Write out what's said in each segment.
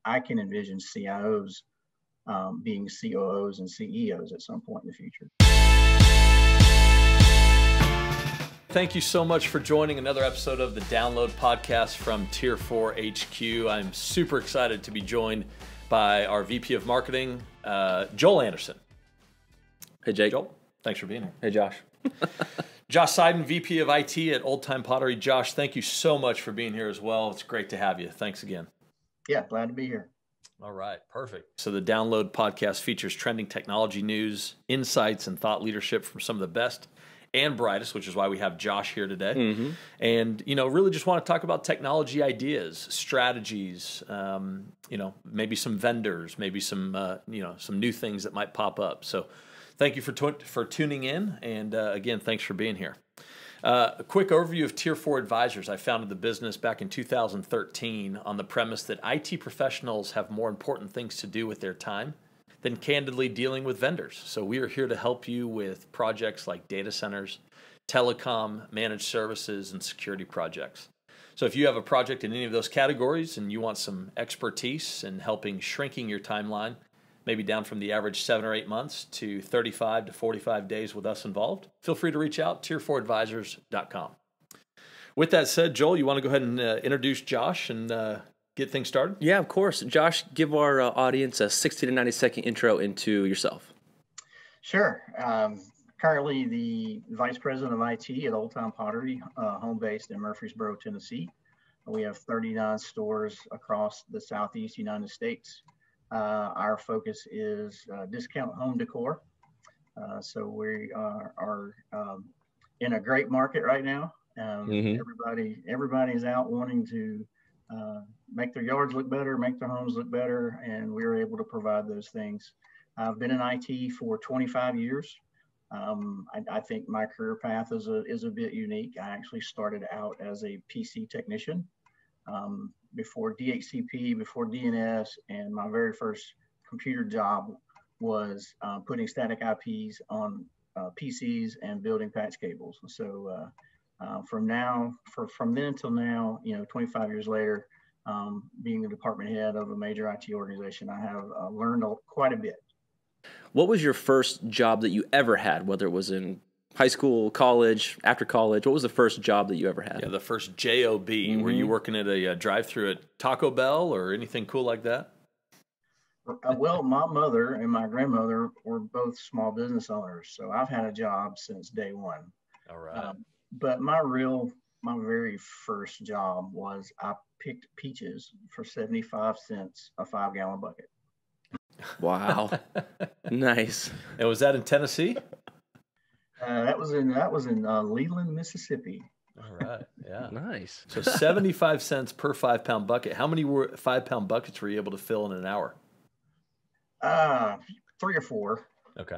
I can envision CIOs being COOs and CEOs at some point in the future. Thank you so much for joining another episode of the Download Podcast from Tier 4 HQ. I'm super excited to be joined by our VP of Marketing, Joel Andersen. Hey, Jake. Joel, thanks for being here. Hey, Josh. Josh Siddon, VP of IT at Old Time Pottery. Josh, thank you so much for being here as well. It's great to have you. Thanks again. Yeah, glad to be here. All right, perfect. So the Download Podcast features trending technology news, insights, and thought leadership from some of the best and brightest, which is why we have Josh here today. Mm-hmm. And, really just want to talk about technology ideas, strategies, maybe some vendors, maybe some, some new things that might pop up. So thank you for tuning in. And again, thanks for being here. A quick overview of Tier 4 Advisors. I founded the business back in 2013 on the premise that IT professionals have more important things to do with their time than candidly dealing with vendors. So we are here to help you with projects like data centers, telecom, managed services, and security projects. So if you have a project in any of those categories and you want some expertise in helping shrinking your timeline, maybe down from the average 7 or 8 months to 35 to 45 days with us involved, feel free to reach out, tier4advisors.com. With that said, Joel, you want to go ahead and introduce Josh and get things started? Yeah, of course. Josh, give our audience a 60 to 90 second intro into yourself. Sure. Currently the Vice President of IT at Old Time Pottery, home-based in Murfreesboro, Tennessee. We have 39 stores across the Southeast United States. Our focus is discount home decor. So we are in a great market right now. Everybody's out wanting to make their yards look better, make their homes look better, and we're able to provide those things. I've been in IT for 25 years. I think my career path is a bit unique. I actually started out as a PC technician before DHCP, before DNS, and my very first computer job was putting static IPs on PCs and building patch cables. So from then until now, 25 years later, being the department head of a major IT organization, I have learned quite a bit. What was your first job that you ever had, whether it was in high school, college, after college? What was the first job that you ever had? Yeah, the first job. Mm-hmm. Were you working at a drive-through at Taco Bell or anything cool like that? Well, my mother and my grandmother were both small business owners, so I've had a job since day one. All right. But my very first job was I picked peaches for 75 cents a 5-gallon bucket. Wow. Nice. And was that in Tennessee? That was in Leland, Mississippi. All right. Yeah. Nice. So 75 cents per 5-pound bucket. How many 5-pound buckets were you able to fill in an hour? 3 or 4. Okay.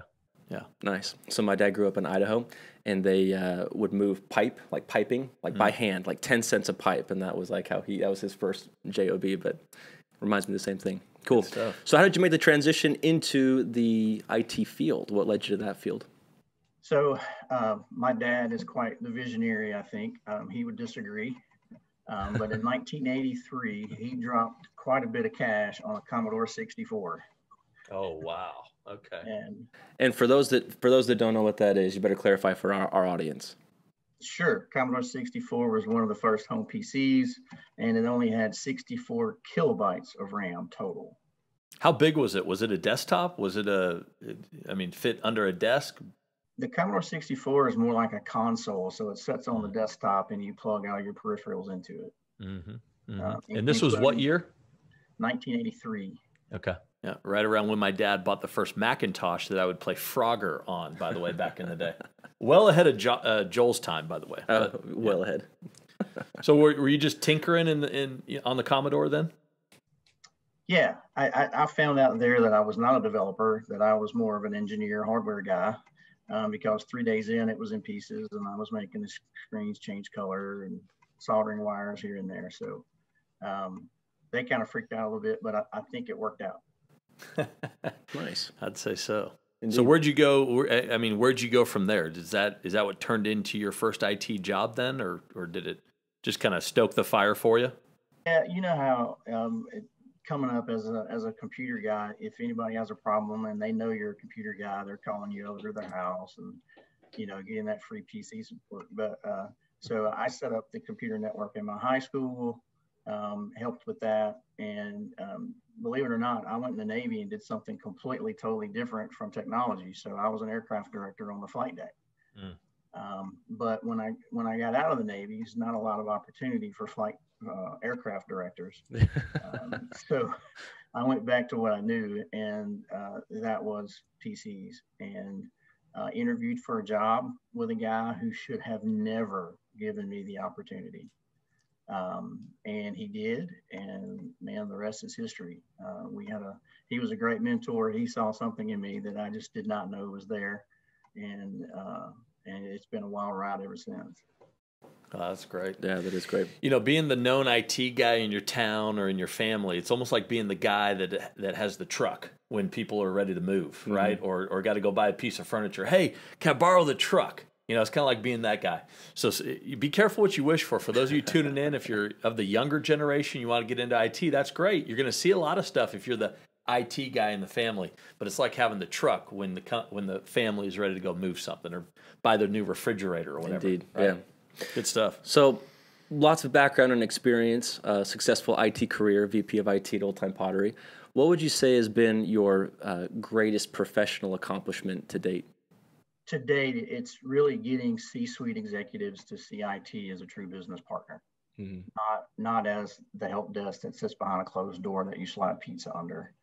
Yeah. Nice. So my dad grew up in Idaho, and they would move piping by hand, like 10 cents a pipe. And that was like that was his first job, but reminds me of the same thing. Cool. So how did you make the transition into the IT field? What led you to that field? So my dad is quite the visionary, I think. He would disagree. But in 1983, he dropped quite a bit of cash on a Commodore 64. Oh, wow. Okay. And for those that don't know what that is, you better clarify for our audience. Sure. Commodore 64 was one of the first home PCs, and it only had 64 kilobytes of RAM total. How big was it? Was it a desktop? Was it fit under a desk? The Commodore 64 is more like a console, so it sits on the desktop and you plug all your peripherals into it. Mm-hmm. Mm-hmm. And this was what year? 1983. Okay. Yeah, right around when my dad bought the first Macintosh that I would play Frogger on, by the way, back in the day. Well ahead of Joel's time, by the way. Well ahead. So were you just tinkering on the Commodore then? Yeah, I found out there that I was not a developer, that I was more of an engineer, hardware guy, because 3 days in, it was in pieces, and I was making the screens change color and soldering wires here and there. So they kind of freaked out a little bit, but I think it worked out. Nice. I'd say so. Indeed. So where'd you go? I mean, where'd you go from there? Is that what turned into your first IT job then, or did it just kind of stoke the fire for you? Yeah, you know how coming up as a computer guy, if anybody has a problem and they know you're a computer guy, they're calling you over to their house and, getting that free PC support. But so I set up the computer network in my high school, helped with that. And believe it or not, I went in the Navy and did something completely, totally different from technology. So I was an aircraft director on the flight deck. But when I got out of the Navy, there's not a lot of opportunity for flight aircraft directors. So I went back to what I knew, and that was PCs, and interviewed for a job with a guy who should have never given me the opportunity. And he did, and man, the rest is history. He was a great mentor. He saw something in me that I just did not know was there. And it's been a wild ride ever since. Oh, that's great. Yeah, that is great. Being the known IT guy in your town or in your family, it's almost like being the guy that has the truck when people are ready to move, right? Or got to go buy a piece of furniture. Hey, can I borrow the truck? It's kind of like being that guy. So be careful what you wish for. For those of you tuning in, if you're of the younger generation, you want to get into IT, that's great. You're going to see a lot of stuff if you're the IT guy in the family. But it's like having the truck when the family is ready to go move something or buy their new refrigerator or whatever. Indeed, right? Yeah. Good stuff. So lots of background and experience, successful IT career, VP of IT at Old Time Pottery. What would you say has been your greatest professional accomplishment to date? To date, it's really getting C-suite executives to see IT as a true business partner, not as the help desk that sits behind a closed door that you slide pizza under.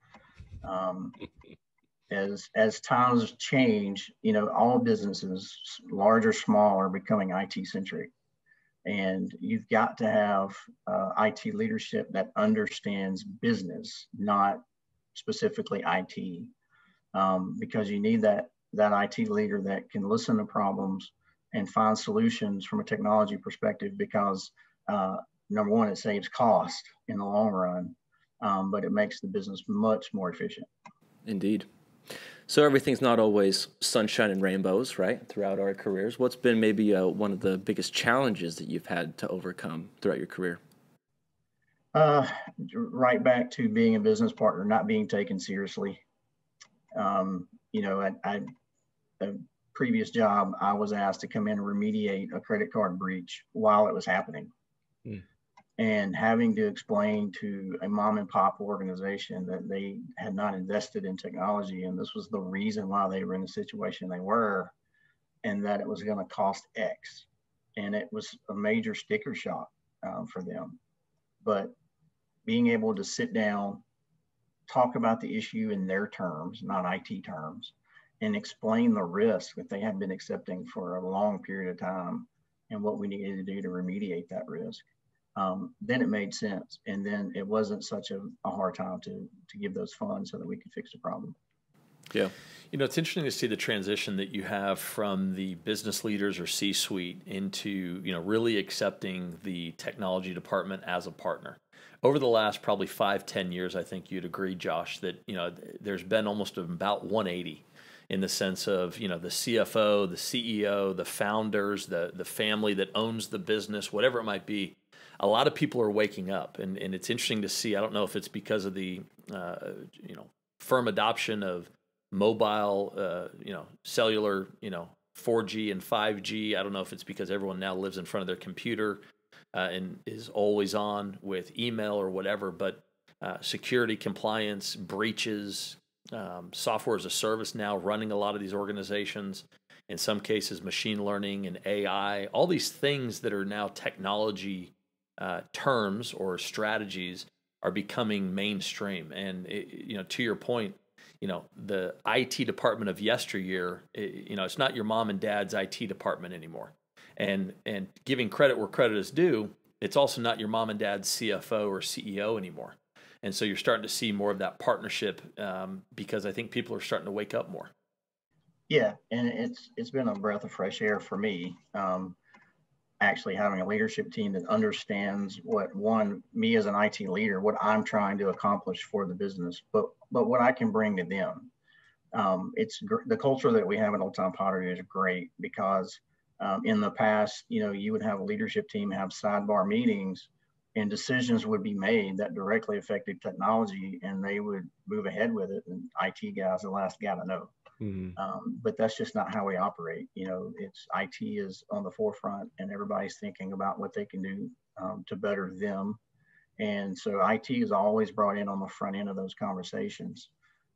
As times change, all businesses, large or small, are becoming IT centric, and you've got to have IT leadership that understands business, not specifically IT, because you need that IT leader that can listen to problems and find solutions from a technology perspective, because number one, it saves cost in the long run, but it makes the business much more efficient. Indeed. So everything's not always sunshine and rainbows, right, throughout our careers. What's been maybe one of the biggest challenges that you've had to overcome throughout your career? Right back to being a business partner, not being taken seriously. A previous job, I was asked to come in and remediate a credit card breach while it was happening. And having to explain to a mom and pop organization that they had not invested in technology, and this was the reason why they were in the situation they were, and that it was going to cost X. And it was a major sticker shock for them. But being able to sit down, talk about the issue in their terms, not IT terms, and explain the risk that they had been accepting for a long period of time and what we needed to do to remediate that risk. Then it made sense. And then it wasn't such a hard time to give those funds so that we could fix the problem. Yeah. It's interesting to see the transition that you have from the business leaders or C-suite into, really accepting the technology department as a partner. Over the last probably 5-10 years, I think you'd agree, Josh, that, there's been almost about 180 in the sense of, the CFO, the CEO, the founders, the family that owns the business, whatever it might be. A lot of people are waking up, and it's interesting to see. I don't know if it's because of the, firm adoption of mobile, cellular, 4G and 5G. I don't know if it's because everyone now lives in front of their computer and is always on with email or whatever, but security, compliance, breaches, software as a service now running a lot of these organizations, in some cases machine learning and AI, all these things that are now technology terms or strategies are becoming mainstream. And, to your point, the IT department of yesteryear, it's not your mom and dad's IT department anymore. And giving credit where credit is due, it's also not your mom and dad's CFO or CEO anymore. And so you're starting to see more of that partnership because I think people are starting to wake up more. Yeah, and it's been a breath of fresh air for me. Actually having a leadership team that understands me as an IT leader, what I'm trying to accomplish for the business, but what I can bring to them. The culture that we have at Old Time Pottery is great because in the past, you would have a leadership team have sidebar meetings and decisions would be made that directly affected technology, and they would move ahead with it. And IT guys, the last guy to know. But that's just not how we operate. It's IT is on the forefront, and everybody's thinking about what they can do to better them. And so IT is always brought in on the front end of those conversations.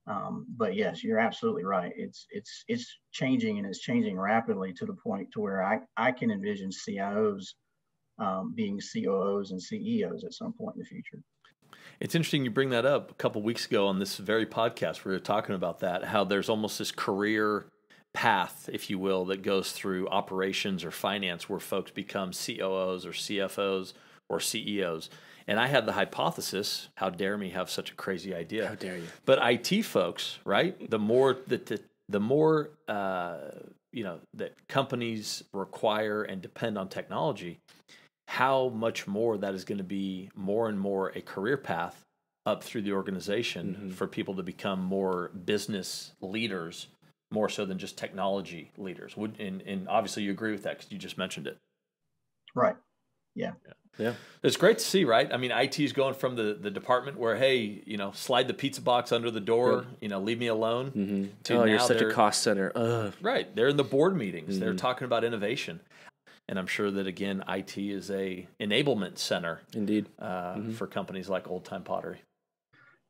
But yes, you're absolutely right. It's changing, and it's changing rapidly to the point to where I can envision CIOs being COOs and CEOs at some point in the future. It's interesting you bring that up. A couple of weeks ago on this very podcast, we were talking about that, how there's almost this career path, if you will, that goes through operations or finance where folks become COOs or CFOs or CEOs. And I had the hypothesis, how dare me have such a crazy idea. How dare you? But IT folks, right? The more that companies require and depend on technology, how much more that is going to be more and more a career path up through the organization for people to become more business leaders, more so than just technology leaders. And obviously you agree with that because you just mentioned it. Right. Yeah. It's great to see, right? I mean, IT is going from the department where, hey, slide the pizza box under the door, leave me alone. To you're such a cost center. Ugh. Right. They're in the board meetings. They're talking about innovation. And I'm sure that, again, IT is a enablement center. Indeed. For companies like Old Time Pottery.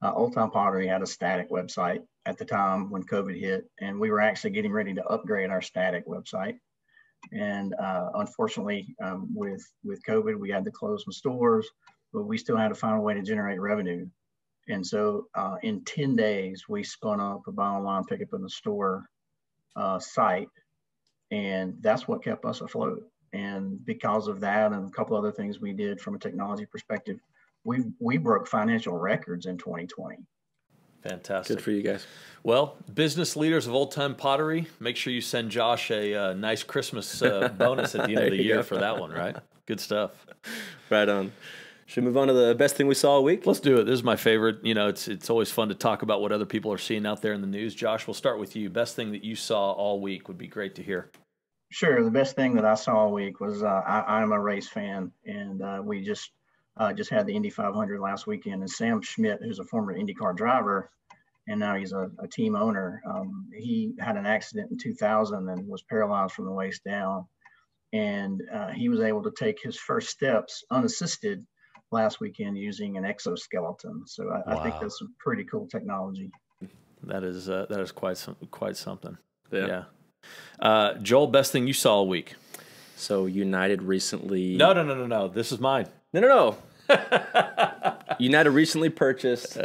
Old Time Pottery had a static website at the time when COVID hit, and we were actually getting ready to upgrade our static website. And unfortunately, with COVID, we had to close some stores, but we still had to find a way to generate revenue. And so in 10 days, we spun up a buy online, pick up in the store site. And that's what kept us afloat. And because of that and a couple other things we did from a technology perspective, we broke financial records in 2020. Fantastic. Good for you guys. Well, business leaders of Old Time Pottery, make sure you send Josh a nice Christmas bonus at the end of the year for that one, right? Good stuff. Right on. Should we move on to the best thing we saw all week? Let's do it. This is my favorite. It's always fun to talk about what other people are seeing out there in the news. Josh, we'll start with you. Best thing that you saw all week would be great to hear. Sure. The best thing that I saw all week was I'm a race fan, and we just had the Indy 500 last weekend. And Sam Schmidt, who's a former IndyCar driver, and now he's a team owner. He had an accident in 2000 and was paralyzed from the waist down. And he was able to take his first steps unassisted last weekend using an exoskeleton. So I think that's some pretty cool technology. That is quite something. Yeah. Joel, best thing you saw all week? So United recently... No. This is mine. No. United recently purchased,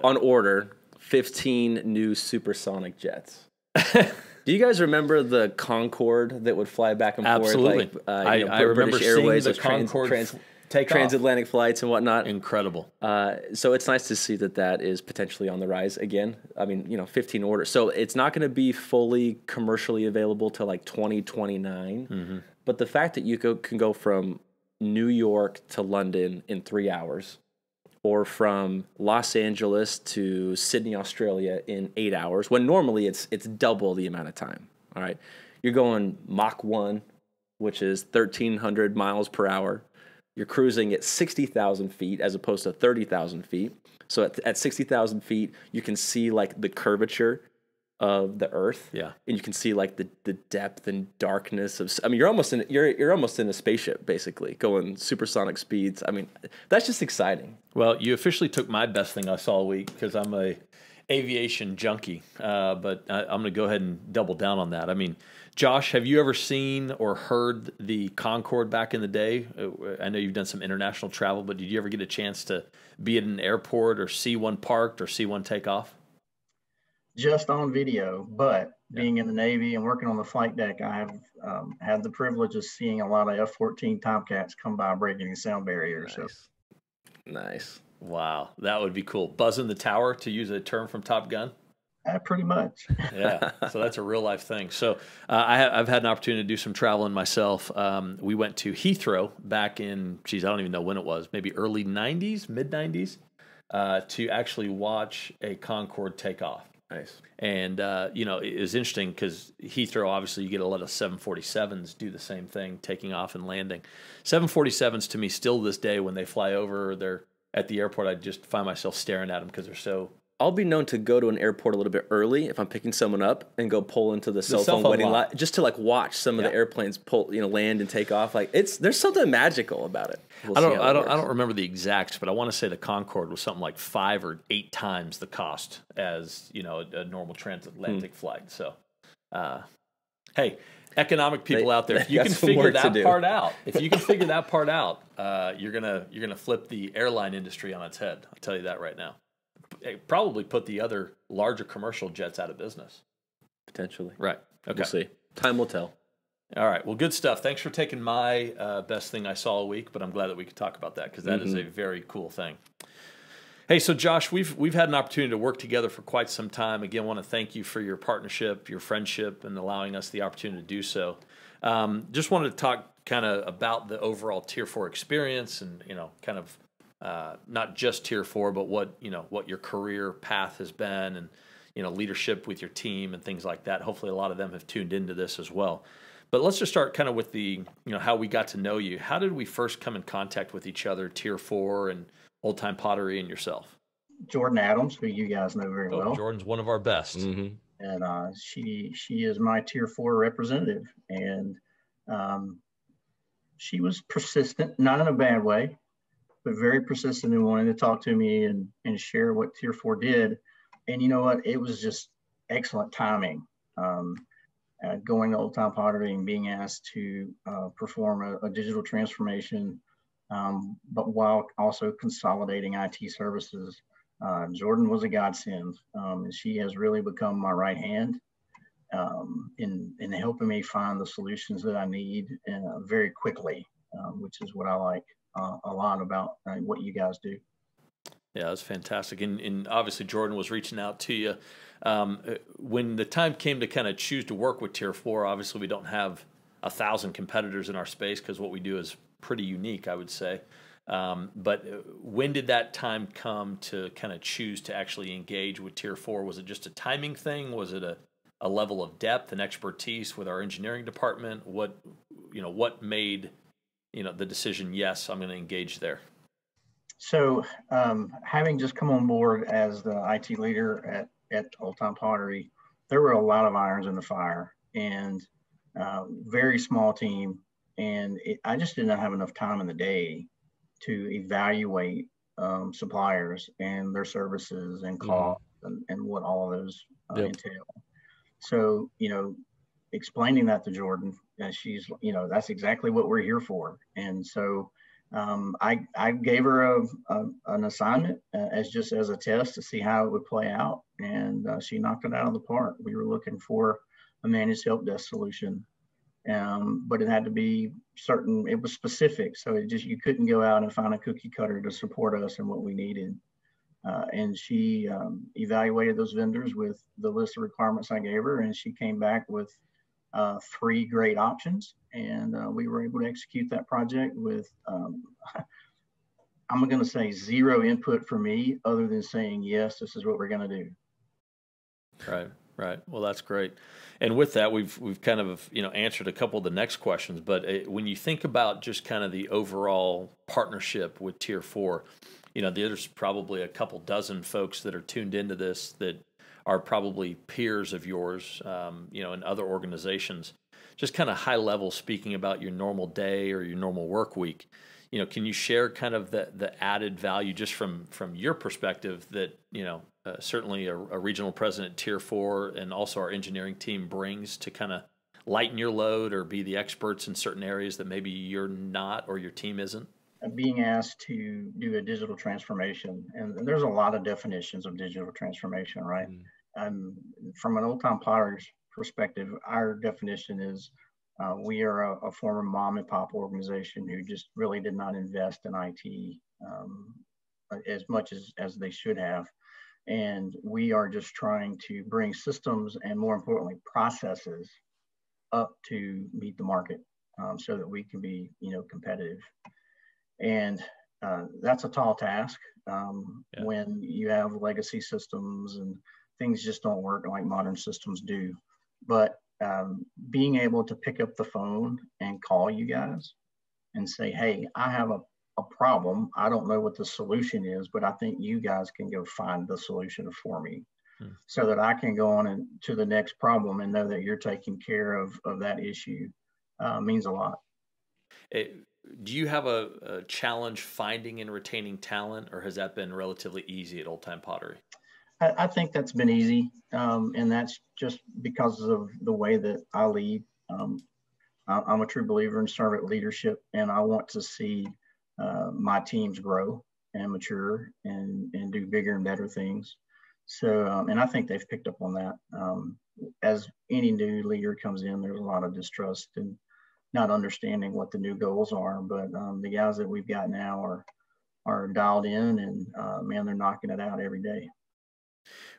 on order, 15 new supersonic jets. Do you guys remember the Concorde that would fly back and forth? Absolutely. I remember British Airways, seeing the Concorde take transatlantic flights and whatnot. Incredible. So it's nice to see that is potentially on the rise again. I mean, 15 orders. So it's not going to be fully commercially available till like 2029. But the fact that you can go from New York to London in 3 hours, or from Los Angeles to Sydney, Australia in 8 hours, when normally it's double the amount of time. All right. You're going Mach 1, which is 1,300 miles per hour. You're cruising at 60,000 feet as opposed to 30,000 feet. So at 60,000 feet, you can see like the curvature of the Earth. Yeah. And you can see like the depth and darkness of. I mean, you're almost in a spaceship basically, going supersonic speeds. I mean, that's just exciting. Well, you officially took my best thing I saw all week because I'm a aviation junkie. But I'm going to go ahead and double down on that. I mean, Josh, have you ever seen or heard the Concorde back in the day? I know you've done some international travel, but did you ever get a chance to be at an airport or see one parked or see one take off? Just on video, but being in the Navy and working on the flight deck, I have had the privilege of seeing a lot of F-14 Tomcats come by breaking the sound barrier. Nice. So nice. Wow, that would be cool. Buzzing the tower, to use a term from Top Gun. Pretty much. Yeah, so that's a real life thing. So I've had an opportunity to do some traveling myself. We went to Heathrow back in, I don't even know when it was, maybe early 90s, mid 90s, to actually watch a Concorde take off. Nice. And, you know, it was interesting because Heathrow, obviously, you get a lot of 747s do the same thing, taking off and landing. 747s, to me, still this day, when they fly over or they're at the airport, I just find myself staring at them because they're so... I'll be known to go to an airport a little bit early if I'm picking someone up and go pull into the cell phone waiting lot just to like watch some of the airplanes pull, you know, land and take off. Like there's something magical about it. I don't remember the exacts, but I want to say the Concorde was something like 5 or 8 times the cost as, you know, a normal transatlantic flight. So, hey, economic people out there, if you can figure that part out, you're gonna flip the airline industry on its head. I'll tell you that right now. Probably put the other larger commercial jets out of business. Potentially. Right. Okay. We'll see. Time will tell. All right. Well, good stuff. Thanks for taking my best thing I saw all week, but I'm glad that we could talk about that because that is a very cool thing. Hey, so Josh, we've had an opportunity to work together for quite some time. Again, I want to thank you for your partnership, your friendship, and allowing us the opportunity to do so. Just wanted to talk kind of about the overall Tier 4 experience and, you know, kind of not just Tier 4, but what your career path has been and, you know, leadership with your team and things like that. Hopefully a lot of them have tuned into this as well. But let's just start kind of with the, you know, how we got to know you. How did we first come in contact with each other, Tier 4 and Old Time Pottery and yourself? Jordan Adams, who you guys know very well. Jordan's one of our best. And she is my Tier 4 representative. And she was persistent, not in a bad way, but very persistent in wanting to talk to me and share what Tier 4 did. And you know what? It was just excellent timing. Going to Old Time Pottery and being asked to perform a digital transformation, but while also consolidating IT services. Jordan was a godsend, and she has really become my right hand in helping me find the solutions that I need very quickly, which is what I like a lot about what you guys do. Yeah, that's fantastic. And obviously Jordan was reaching out to you. When the time came to kind of choose to work with Tier 4, obviously we don't have 1,000 competitors in our space because what we do is pretty unique, I would say. But when did that time come to kind of choose to actually engage with Tier 4? Was it just a timing thing? Was it a level of depth and expertise with our engineering department? What made, the decision, yes, I'm going to engage there? So having just come on board as the IT leader at Old Time Pottery, there were a lot of irons in the fire and very small team. And I just did not have enough time in the day to evaluate suppliers and their services and costs and what all of those entail. So, explaining that to Jordan, she's, that's exactly what we're here for. And so I gave her an assignment as a test to see how it would play out. And she knocked it out of the park. We were looking for a managed help desk solution. But it had to be certain, it was specific. So you couldn't go out and find a cookie cutter to support us and what we needed. And she evaluated those vendors with the list of requirements I gave her, and she came back with 3 great options. And we were able to execute that project with, I'm going to say 0 input from me other than saying, yes, this is what we're going to do. Right. Well, that's great. And with that, we've kind of, answered a couple of the next questions. But when you think about just kind of the overall partnership with Tier 4, there's probably a couple dozen folks that are tuned into this that are probably peers of yours, in other organizations. Just kind of high level speaking about your normal day or your normal work week. Can you share kind of the added value just from your perspective that, certainly a regional president Tier 4 and also our engineering team brings to kind of lighten your load or be the experts in certain areas that maybe you're not or your team isn't? Being asked to do a digital transformation, and there's a lot of definitions of digital transformation, right? From an Old Time Potter's perspective, our definition is we are a former mom and pop organization who just really did not invest in IT as much as they should have. And we are just trying to bring systems and, more importantly, processes up to meet the market so that we can be, competitive. And that's a tall task when you have legacy systems and things just don't work like modern systems do. But being able to pick up the phone and call you guys and say, hey, I have a problem. I don't know what the solution is, but I think you guys can go find the solution for me so that I can go on and to the next problem and know that you're taking care of that issue means a lot. Do you have a challenge finding and retaining talent, or has that been relatively easy at Old Time Pottery? I think that's been easy, and that's just because of the way that I lead. I'm a true believer in servant leadership, and I want to see my teams grow and mature and do bigger and better things. So, and I think they've picked up on that. As any new leader comes in, there's a lot of distrust and not understanding what the new goals are. But the guys that we've got now are dialed in, and man, they're knocking it out every day.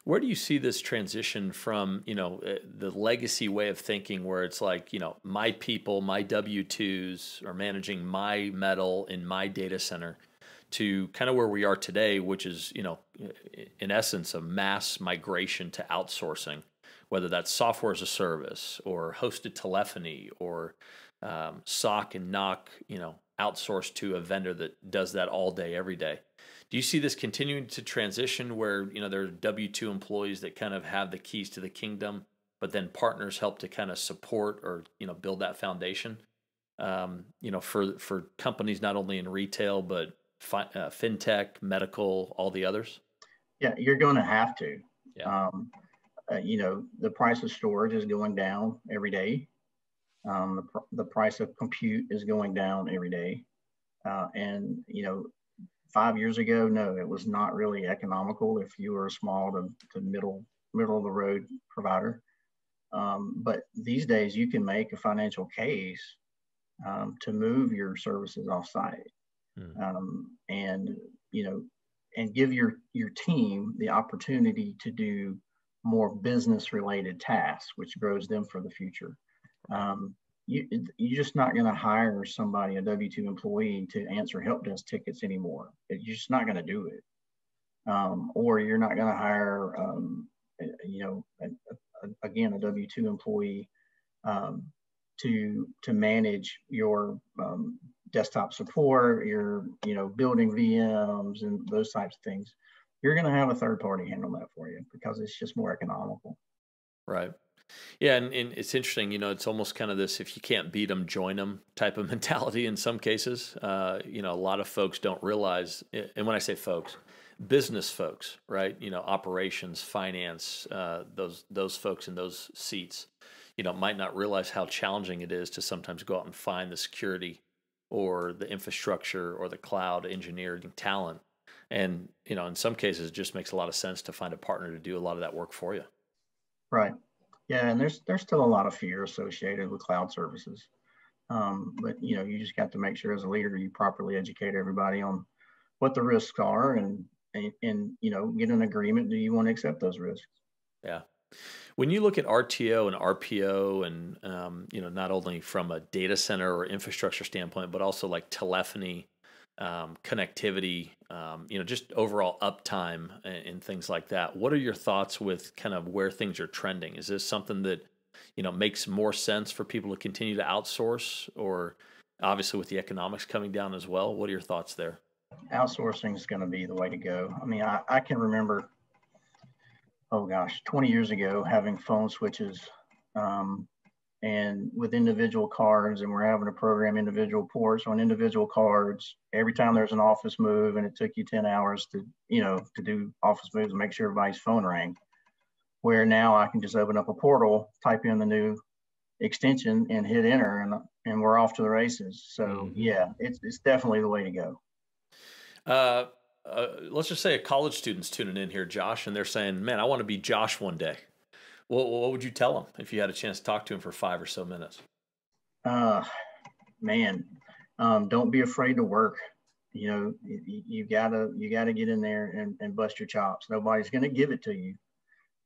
Where do you see this transition from, the legacy way of thinking where it's like, my people, my W-2s are managing my metal in my data center, to kind of where we are today, which is, in essence, a mass migration to outsourcing, whether that's software as a service or hosted telephony or SOC and NOC, outsourced to a vendor that does that all day, every day. Do you see this continuing to transition where, there are W-2 employees that kind of have the keys to the kingdom, but then partners help to kind of support or, build that foundation, for companies not only in retail, but fintech, medical, all the others? Yeah, you're going to have to. Yeah. The price of storage is going down every day. The price of compute is going down every day. And 5 years ago, no, it was not really economical if you were a small to middle of the road provider. But these days you can make a financial case to move your services offsite, and give your team the opportunity to do more business related tasks, which grows them for the future. You're just not going to hire somebody, a W-2 employee, to answer help desk tickets anymore. You're just not going to do it. Or you're not going to hire, again, a W-2 employee to manage your desktop support, your, building VMs and those types of things. You're going to have a third party handle that for you because it's just more economical. Right. Yeah, and it's interesting, it's almost kind of this, if you can't beat them, join them type of mentality in some cases. A lot of folks don't realize, and when I say folks, business folks, right? Operations, finance, those folks in those seats, might not realize how challenging it is to sometimes go out and find the security or the infrastructure or the cloud engineering talent. And, in some cases, it just makes a lot of sense to find a partner to do a lot of that work for you. Right. Yeah, and there's still a lot of fear associated with cloud services, but you just got to make sure as a leader you properly educate everybody on what the risks are and get an agreement. Do you want to accept those risks? Yeah. When you look at RTO and RPO and not only from a data center or infrastructure standpoint, but also like telephony, connectivity, just overall uptime and things like that. What are your thoughts with kind of where things are trending? Is this something that, makes more sense for people to continue to outsource, or obviously with the economics coming down as well? What are your thoughts there? Outsourcing is going to be the way to go. I mean, I can remember, 20 years ago having phone switches, and with individual cards, and we're having to program individual ports on individual cards every time there's an office move, and it took you 10 hours to do office moves and make sure everybody's phone rang. Where now I can just open up a portal, type in the new extension and hit enter, and we're off to the races. So yeah, it's definitely the way to go. Let's just say a college student's tuning in here, Josh, and they're saying, man, I want to be Josh one day. What would you tell them if you had a chance to talk to him for 5 or so minutes? Don't be afraid to work. You gotta get in there and bust your chops. Nobody's going to give it to you,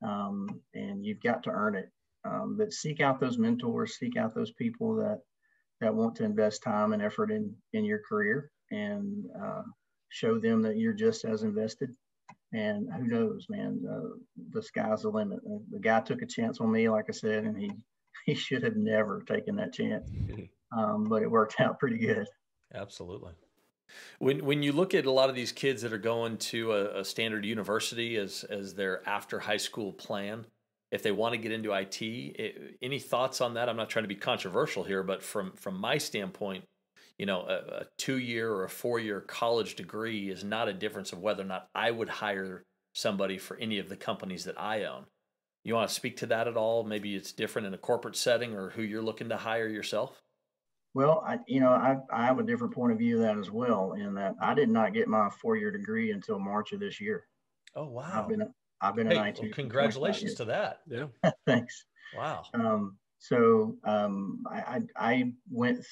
and you've got to earn it. But seek out those mentors, seek out those people that want to invest time and effort in your career, and show them that you're just as invested. And who knows, man, the sky's the limit. The guy took a chance on me, like I said, and he should have never taken that chance. But it worked out pretty good. Absolutely. When you look at a lot of these kids that are going to a standard university as their after high school plan, if they want to get into IT, any thoughts on that? I'm not trying to be controversial here, but from my standpoint, you know, a 2-year or a 4-year college degree is not a difference of whether or not I would hire somebody for any of the companies that I own. You want to speak to that at all? Maybe it's different in a corporate setting or who you're looking to hire yourself? Well, I have a different point of view of that as well, in that I did not get my 4-year degree until March of this year. Oh, wow. I've been in IT. Well, congratulations to that. Yeah. Thanks. Wow. I went,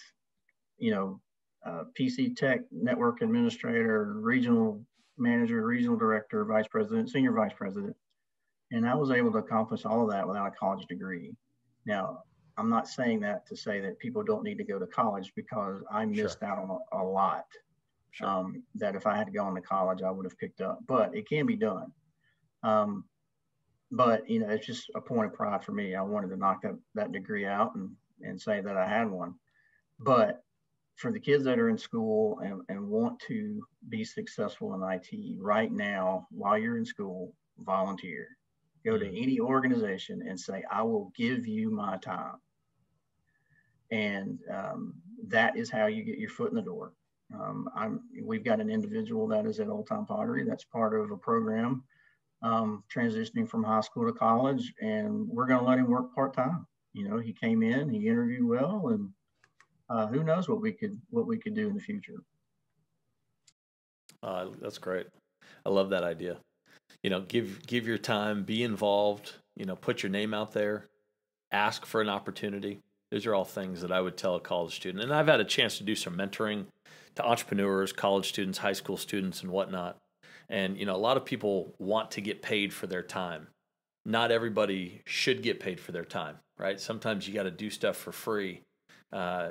PC Tech Network Administrator, Regional Manager, Regional Director, Vice President, Senior Vice President, and I was able to accomplish all of that without a college degree. Now, I'm not saying that to say that people don't need to go to college, because I missed out on a lot that if I had gone to college, I would have picked up, but it can be done. But, it's just a point of pride for me. I wanted to knock that degree out and say that I had one. But for the kids that are in school and want to be successful in IT right now, while you're in school, volunteer. Go to any organization and say, I will give you my time. And that is how you get your foot in the door. We've got an individual that is at Old Time Pottery that's part of a program transitioning from high school to college, and we're going to let him work part-time. He came in, he interviewed well, and who knows what we could do in the future. That's great. I love that idea. Give your time, be involved, put your name out there, ask for an opportunity. Those are all things that I would tell a college student. And I've had a chance to do some mentoring to entrepreneurs, college students, high school students, and whatnot. And, a lot of people want to get paid for their time. Not everybody should get paid for their time, right? Sometimes you got to do stuff for free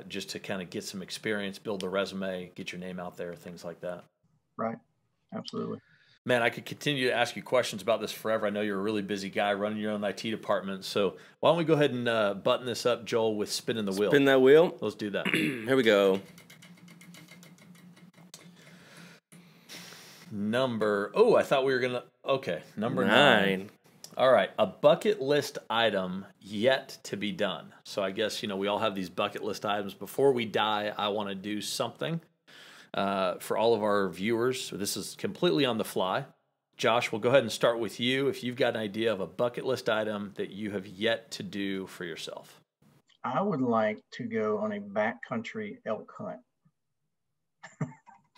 just to kind of get some experience, build a resume, get your name out there, things like that. Right. Absolutely. Man, I could continue to ask you questions about this forever. I know you're a really busy guy running your own IT department. So why don't we go ahead and button this up, Joel, with spinning the wheel. Spin that wheel? Let's do that. Here we go. I thought we were going to, okay, number 9. All right, a bucket list item yet to be done. So I guess, we all have these bucket list items. Before we die, I want to do something. For all of our viewers, so this is completely on the fly. Josh, we'll go ahead and start with you. If you've got an idea of a bucket list item that you have yet to do for yourself. I would like to go on a backcountry elk hunt.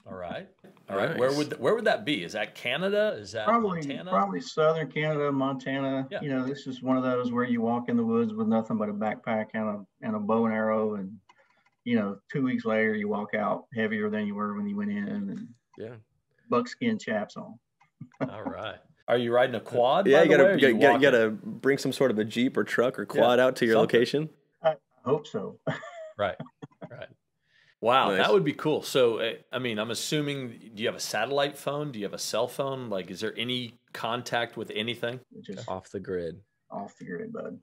All right. Nice. Where would that be? Is that Canada? Is that Montana? Probably southern Canada, Montana. Yeah. This is one of those where you walk in the woods with nothing but a backpack and a bow and arrow, and 2 weeks later, you walk out heavier than you were when you went in, and buckskin chaps on. All right. Are you riding a quad? Yeah, you gotta bring some sort of a Jeep or truck or quad out to your location. I hope so. Right. Wow, Nice. That would be cool. So, I'm assuming, do you have a satellite phone? Do you have a cell phone? Like, is there any contact with anything? Just Off the grid, bud.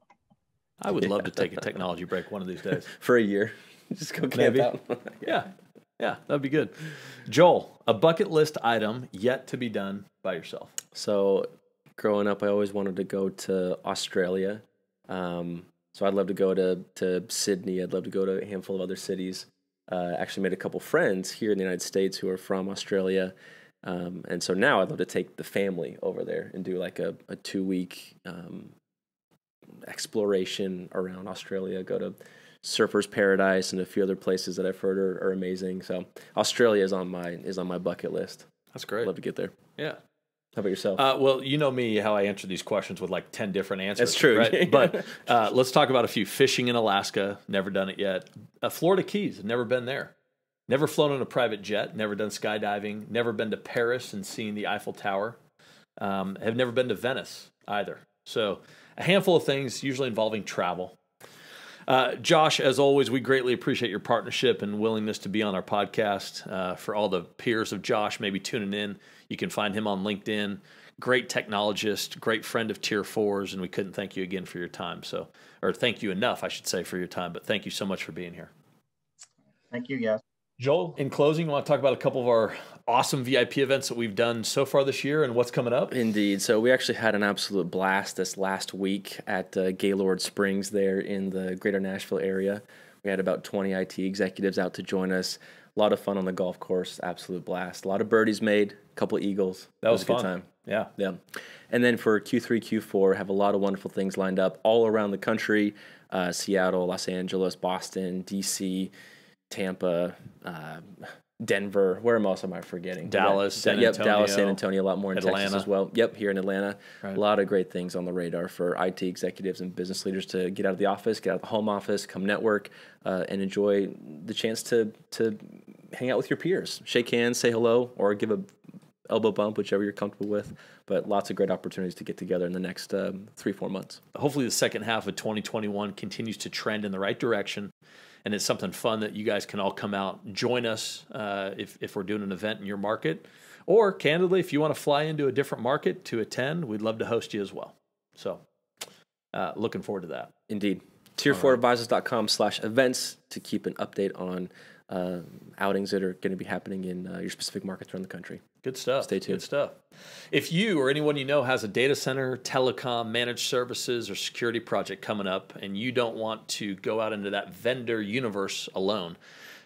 I would love to take a technology break one of these days. for a year. Just go camp out. Yeah, that'd be good. Joel, a bucket list item yet to be done by yourself. So, growing up, I always wanted to go to Australia. So I'd love to go to Sydney. I'd love to go to a handful of other cities. Actually made a couple friends here in the United States who are from Australia. And so now I'd love to take the family over there and do like a 2-week exploration around Australia, go to Surfer's Paradise and a few other places that I've heard are amazing. So Australia is on my bucket list. That's great. I'd love to get there. Yeah. How about yourself? Well, you know me, how I answer these questions with like 10 different answers. That's true. Right? But let's talk about a few. Fishing in Alaska, never done it yet. Florida Keys, never been there. Never flown on a private jet, never done skydiving, never been to Paris and seen the Eiffel Tower. Have never been to Venice either. So a handful of things, usually involving travel. Josh, as always, we greatly appreciate your partnership and willingness to be on our podcast. For all the peers of Josh maybe tuning in, you can find him on LinkedIn. great technologist, great friend of Tier 4s, and we couldn't thank you again for your time. So, or thank you enough, I should say, for your time, but thank you so much for being here. Thank you, guys. Joel, in closing, you want to talk about a couple of our awesome VIP events that we've done so far this year and what's coming up? Indeed. So we actually had an absolute blast this last week at Gaylord Springs there in the greater Nashville area. We had about 20 IT executives out to join us. A lot of fun on the golf course, absolute blast. A lot of birdies made, a couple of eagles. That was a fun. good time. Yeah. Yeah. And then for Q3, Q4, have a lot of wonderful things lined up all around the country. Seattle, Los Angeles, Boston, DC, Tampa, Denver. Where else am I forgetting? Dallas, San Antonio. Yep, Dallas, San Antonio, a lot more in Atlanta. Texas as well. Yep, here in Atlanta. Right. A lot of great things on the radar for IT executives and business leaders to get out of the office, get out of the home office, come network, and enjoy the chance to hang out with your peers. Shake hands, say hello, or give a elbow bump, whichever you're comfortable with. But lots of great opportunities to get together in the next 3-4 months. Hopefully the second half of 2021 continues to trend in the right direction. And it's something fun that you guys can all come out, join us if we're doing an event in your market. Or, candidly, if you want to fly into a different market to attend, we'd love to host you as well. So, looking forward to that. Indeed. Tier4advisors.com/events to keep an update on outings that are going to be happening in your specific markets around the country. Good stuff. Stay tuned. Good stuff. If you or anyone you know has a data center, telecom, managed services, or security project coming up, and you don't want to go out into that vendor universe alone,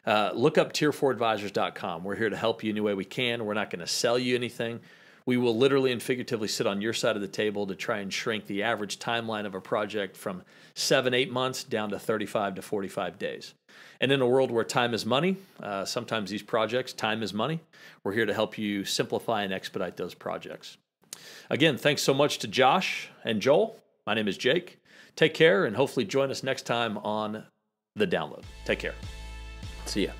look up tier4advisors.com. We're here to help you any way we can. We're not going to sell you anything. We will literally and figuratively sit on your side of the table to try and shrink the average timeline of a project from 7-8 months down to 35 to 45 days. And in a world where time is money, sometimes these projects, time is money. We're here to help you simplify and expedite those projects. Again, thanks so much to Josh and Joel. My name is Jake. Take care and hopefully join us next time on The Download. Take care. See ya.